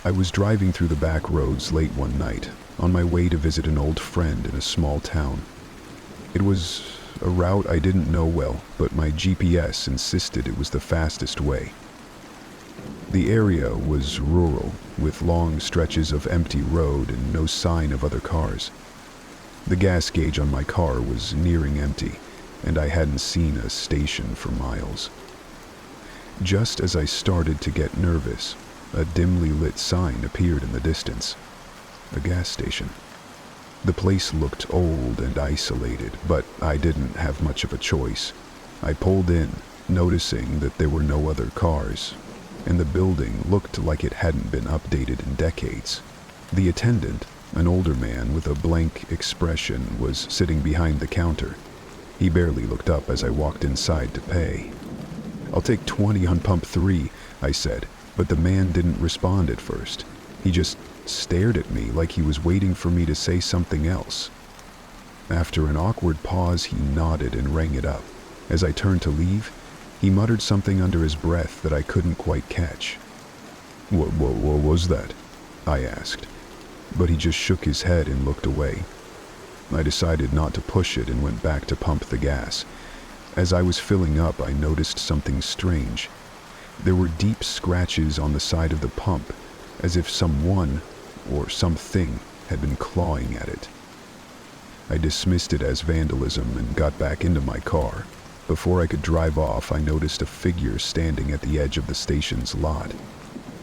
I was driving through the back roads late one night, on my way to visit an old friend in a small town. It was a route I didn't know well, but my GPS insisted it was the fastest way. The area was rural, with long stretches of empty road and no sign of other cars. The gas gauge on my car was nearing empty, and I hadn't seen a station for miles. Just as I started to get nervous, a dimly lit sign appeared in the distance. A gas station. The place looked old and isolated, but I didn't have much of a choice. I pulled in, noticing that there were no other cars, and the building looked like it hadn't been updated in decades. The attendant, an older man with a blank expression, was sitting behind the counter. He barely looked up as I walked inside to pay. "I'll take 20 on pump 3, I said, but the man didn't respond at first. He just stared at me like he was waiting for me to say something else. After an awkward pause, he nodded and rang it up. As I turned to leave, he muttered something under his breath that I couldn't quite catch. What was that?" I asked, but he just shook his head and looked away. I decided not to push it and went back to pump the gas. As I was filling up, I noticed something strange. There were deep scratches on the side of the pump, as if someone or something had been clawing at it. I dismissed it as vandalism and got back into my car. Before I could drive off, I noticed a figure standing at the edge of the station's lot.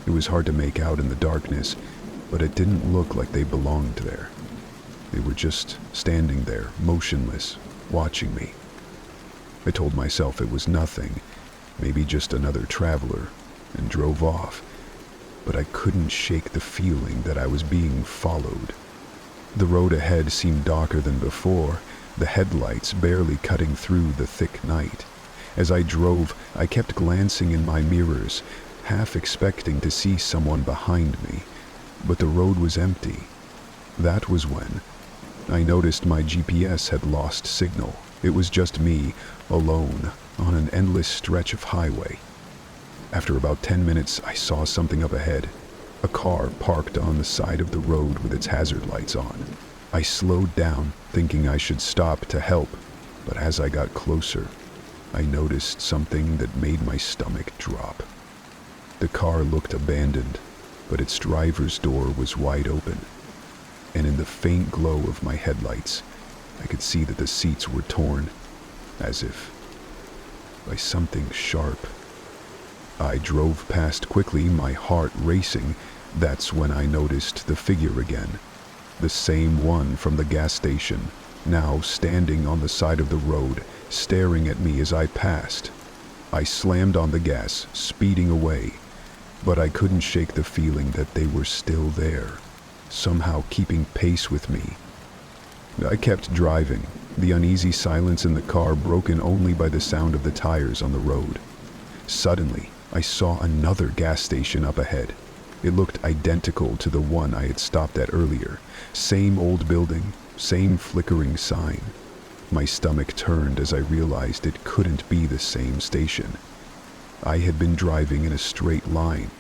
It was hard to make out in the darkness, but it didn't look like they belonged there. They were just standing there, motionless, watching me. I told myself it was nothing, maybe just another traveler, and drove off. But I couldn't shake the feeling that I was being followed. The road ahead seemed darker than before, the headlights barely cutting through the thick night. As I drove, I kept glancing in my mirrors, half expecting to see someone behind me, but the road was empty. That was when I noticed my GPS had lost signal. It was just me, alone, on an endless stretch of highway. After about 10 minutes, I saw something up ahead. A car parked on the side of the road with its hazard lights on. I slowed down, thinking I should stop to help, but as I got closer, I noticed something that made my stomach drop. The car looked abandoned, but its driver's door was wide open, and in the faint glow of my headlights, I could see that the seats were torn, as if by something sharp. I drove past quickly, my heart racing. That's when I noticed the figure again. The same one from the gas station, now standing on the side of the road, staring at me as I passed. I slammed on the gas, speeding away, but I couldn't shake the feeling that they were still there, somehow keeping pace with me. I kept driving, the uneasy silence in the car broken only by the sound of the tires on the road. Suddenly, I saw another gas station up ahead. It looked identical to the one I had stopped at earlier. Same old building, same flickering sign. My stomach turned as I realized it couldn't be the same station. I had been driving in a straight line.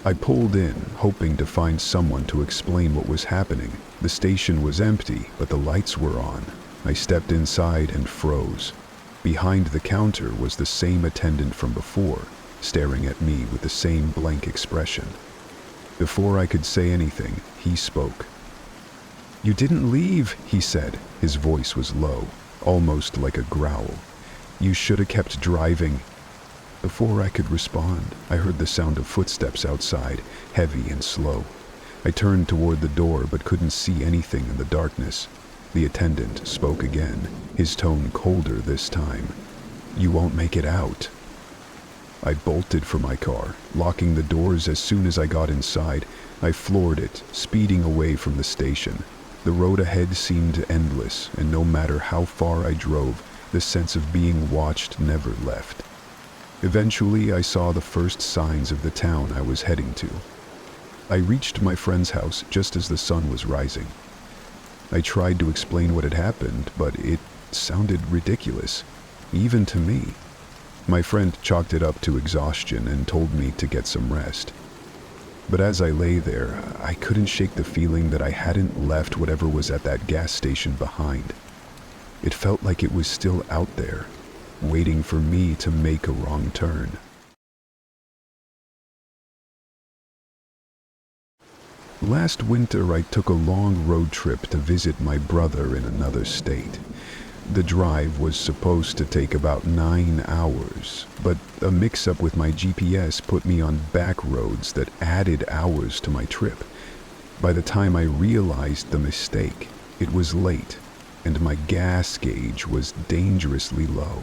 I pulled in, hoping to find someone to explain what was happening. The station was empty, but the lights were on. I stepped inside and froze. Behind the counter was the same attendant from before, staring at me with the same blank expression. Before I could say anything, he spoke. "You didn't leave," he said. His voice was low, almost like a growl. "You should have kept driving." Before I could respond, I heard the sound of footsteps outside, heavy and slow. I turned toward the door but couldn't see anything in the darkness. The attendant spoke again, his tone colder this time. "You won't make it out." I bolted for my car, locking the doors as soon as I got inside. I floored it, speeding away from the station. The road ahead seemed endless, and no matter how far I drove, the sense of being watched never left. Eventually, I saw the first signs of the town I was heading to. I reached my friend's house just as the sun was rising. I tried to explain what had happened, but it sounded ridiculous, even to me. My friend chalked it up to exhaustion and told me to get some rest. But as I lay there, I couldn't shake the feeling that I hadn't left whatever was at that gas station behind. It felt like it was still out there, waiting for me to make a wrong turn. Last winter, I took a long road trip to visit my brother in another state. The drive was supposed to take about 9 hours, but a mix-up with my GPS put me on back roads that added hours to my trip. By the time I realized the mistake, it was late, and my gas gauge was dangerously low.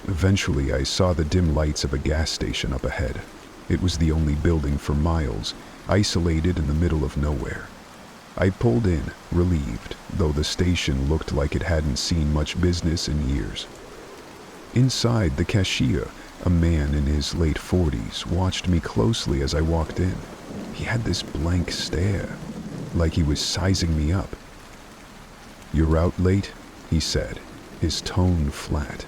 Eventually, I saw the dim lights of a gas station up ahead. It was the only building for miles, isolated in the middle of nowhere. I pulled in, relieved, though the station looked like it hadn't seen much business in years. Inside, the cashier, a man in his late 40s, watched me closely as I walked in. He had this blank stare, like he was sizing me up. "You're out late?" he said, his tone flat.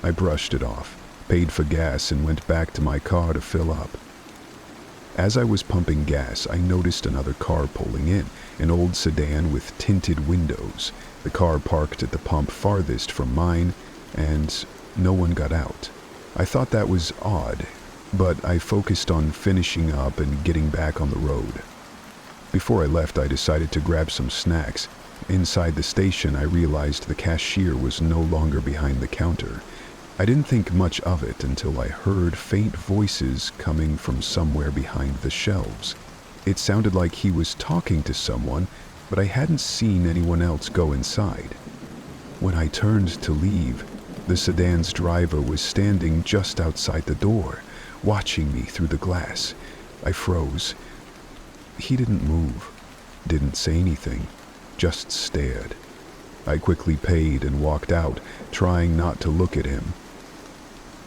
I brushed it off, paid for gas, and went back to my car to fill up. As I was pumping gas, I noticed another car pulling in, an old sedan with tinted windows. The car parked at the pump farthest from mine, and no one got out. I thought that was odd, but I focused on finishing up and getting back on the road. Before I left, I decided to grab some snacks. Inside the station, I realized the cashier was no longer behind the counter. I didn't think much of it until I heard faint voices coming from somewhere behind the shelves. It sounded like he was talking to someone, but I hadn't seen anyone else go inside. When I turned to leave, the sedan's driver was standing just outside the door, watching me through the glass. I froze. He didn't move, didn't say anything, just stared. I quickly paid and walked out, trying not to look at him.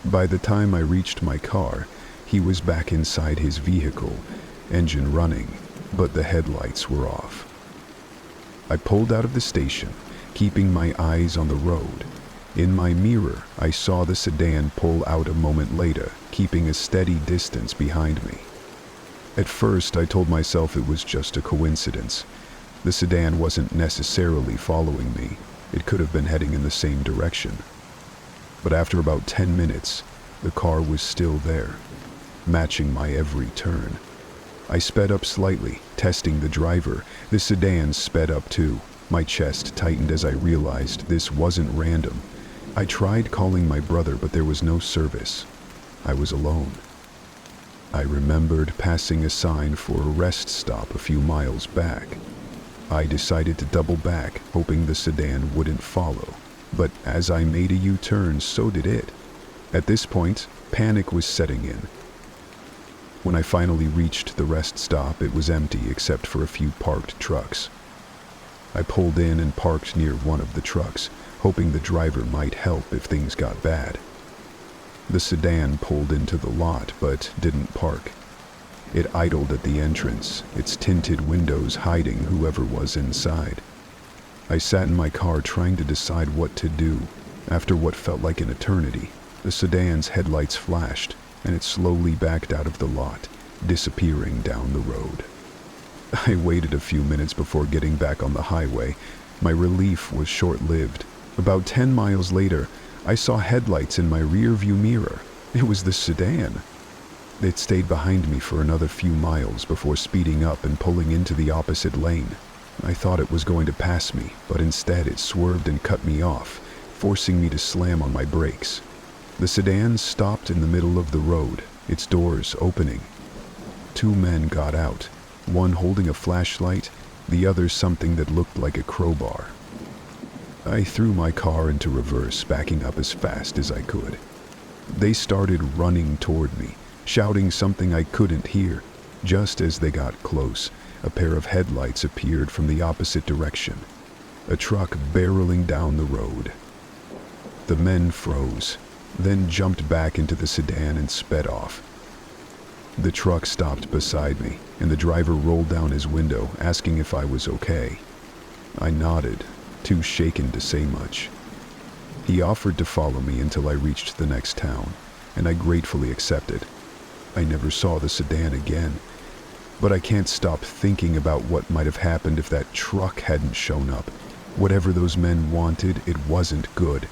By the time I reached my car, he was back inside his vehicle, engine running, but the headlights were off. I pulled out of the station, keeping my eyes on the road. In my mirror, I saw the sedan pull out a moment later, keeping a steady distance behind me. At first, I told myself it was just a coincidence. The sedan wasn't necessarily following me. It could have been heading in the same direction. But after about 10 minutes, the car was still there, matching my every turn. I sped up slightly, testing the driver. The sedan sped up too. My chest tightened as I realized this wasn't random. I tried calling my brother, but there was no service. I was alone. I remembered passing a sign for a rest stop a few miles back. I decided to double back, hoping the sedan wouldn't follow. But as I made a U-turn, so did it. At this point, panic was setting in. When I finally reached the rest stop, it was empty except for a few parked trucks. I pulled in and parked near one of the trucks, hoping the driver might help if things got bad. The sedan pulled into the lot, but didn't park. It idled at the entrance, its tinted windows hiding whoever was inside. I sat in my car trying to decide what to do. After what felt like an eternity, the sedan's headlights flashed, and it slowly backed out of the lot, disappearing down the road. I waited a few minutes before getting back on the highway. My relief was short-lived. About 10 miles later, I saw headlights in my rear-view mirror. It was the sedan. It stayed behind me for another few miles before speeding up and pulling into the opposite lane. I thought it was going to pass me, but instead it swerved and cut me off, forcing me to slam on my brakes. The sedan stopped in the middle of the road, its doors opening. 2 men got out, one holding a flashlight, the other something that looked like a crowbar. I threw my car into reverse, backing up as fast as I could. They started running toward me, shouting something I couldn't hear. Just as they got close, a pair of headlights appeared from the opposite direction, a truck barreling down the road. The men froze, then jumped back into the sedan and sped off. The truck stopped beside me, and the driver rolled down his window, asking if I was okay. I nodded, too shaken to say much. He offered to follow me until I reached the next town, and I gratefully accepted. I never saw the sedan again, But I can't stop thinking about what might have happened if that truck hadn't shown up. Whatever those men wanted, it wasn't good.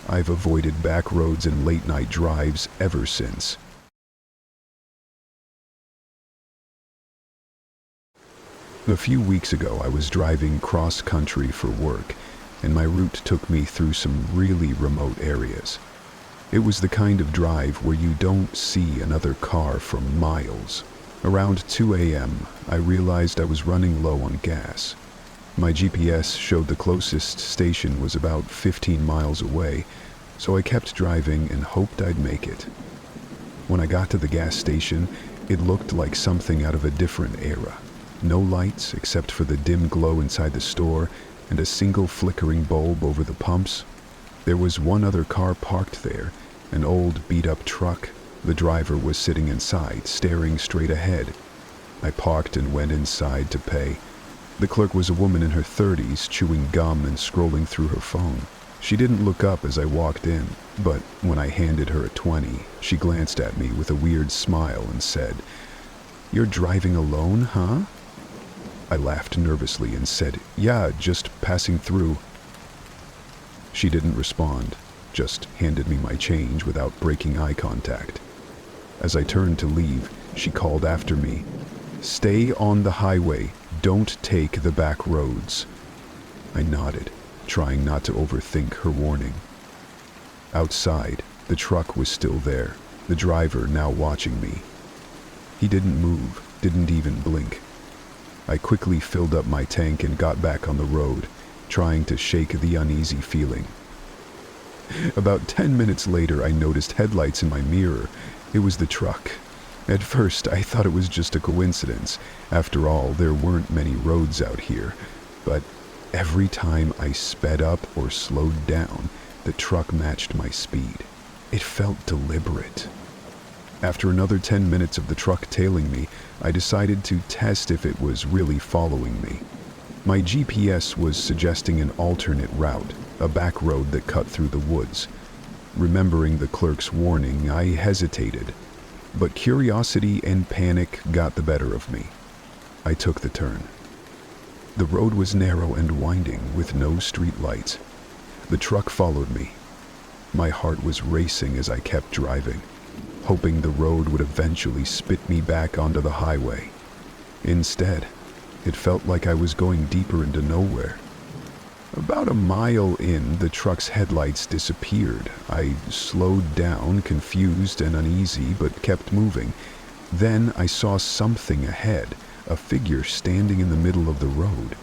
I've avoided back roads and late-night drives ever since. A few weeks ago, I was driving cross-country for work, and my route took me through some really remote areas. It was the kind of drive where you don't see another car for miles. Around 2 a.m., I realized I was running low on gas. My GPS showed the closest station was about 15 miles away, so I kept driving and hoped I'd make it. When I got to the gas station, it looked like something out of a different era. No lights except for the dim glow inside the store and a single flickering bulb over the pumps. There was one other car parked there, an old beat-up truck. The driver was sitting inside, staring straight ahead. I parked and went inside to pay. The clerk was a woman in her 30s, chewing gum and scrolling through her phone. She didn't look up as I walked in, but when I handed her a 20, she glanced at me with a weird smile and said, "You're driving alone, huh?" I laughed nervously and said, "Yeah, just passing through." She didn't respond, just handed me my change without breaking eye contact. As I turned to leave, she called after me, "Stay on the highway, don't take the back roads." I nodded, trying not to overthink her warning. Outside, the truck was still there, the driver now watching me. He didn't move, didn't even blink. I quickly filled up my tank and got back on the road, trying to shake the uneasy feeling. About 10 minutes later, I noticed headlights in my mirror. It was the truck. At first, I thought it was just a coincidence. After all, there weren't many roads out here. But every time I sped up or slowed down, the truck matched my speed. It felt deliberate. After another 10 minutes of the truck tailing me, I decided to test if it was really following me. My GPS was suggesting an alternate route, a back road that cut through the woods. Remembering the clerk's warning, I hesitated, but curiosity and panic got the better of me. I took the turn. The road was narrow and winding with no street lights. The truck followed me. My heart was racing as I kept driving, hoping the road would eventually spit me back onto the highway. Instead, it felt like I was going deeper into nowhere. About a mile in, the truck's headlights disappeared. I slowed down, confused and uneasy, but kept moving. Then I saw something ahead, a figure standing in the middle of the road.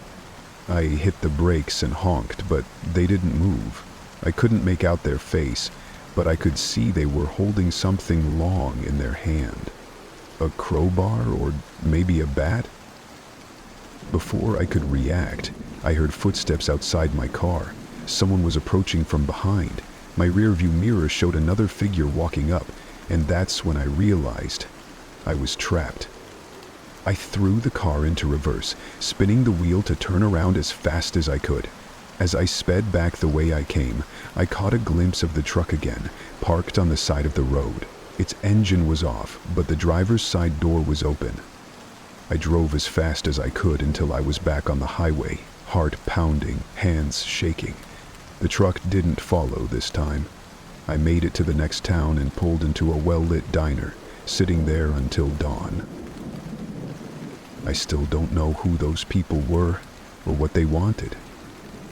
I hit the brakes and honked, but they didn't move. I couldn't make out their face, but I could see they were holding something long in their hand. A crowbar or maybe a bat? Before I could react, I heard footsteps outside my car. Someone was approaching from behind. My rearview mirror showed another figure walking up, and that's when I realized I was trapped. I threw the car into reverse, spinning the wheel to turn around as fast as I could. As I sped back the way I came, I caught a glimpse of the truck again, parked on the side of the road. Its engine was off, but the driver's side door was open. I drove as fast as I could until I was back on the highway, heart pounding, hands shaking. The truck didn't follow this time. I made it to the next town and pulled into a well-lit diner, sitting there until dawn. I still don't know who those people were or what they wanted.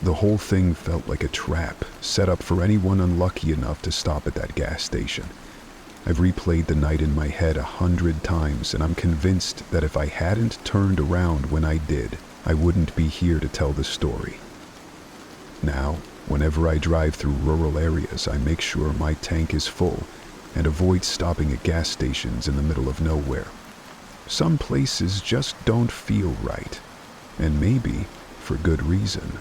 The whole thing felt like a trap, set up for anyone unlucky enough to stop at that gas station. I've replayed the night in my head 100 times, and I'm convinced that if I hadn't turned around when I did, I wouldn't be here to tell the story. Now, whenever I drive through rural areas, I make sure my tank is full and avoid stopping at gas stations in the middle of nowhere. Some places just don't feel right, and maybe for good reason.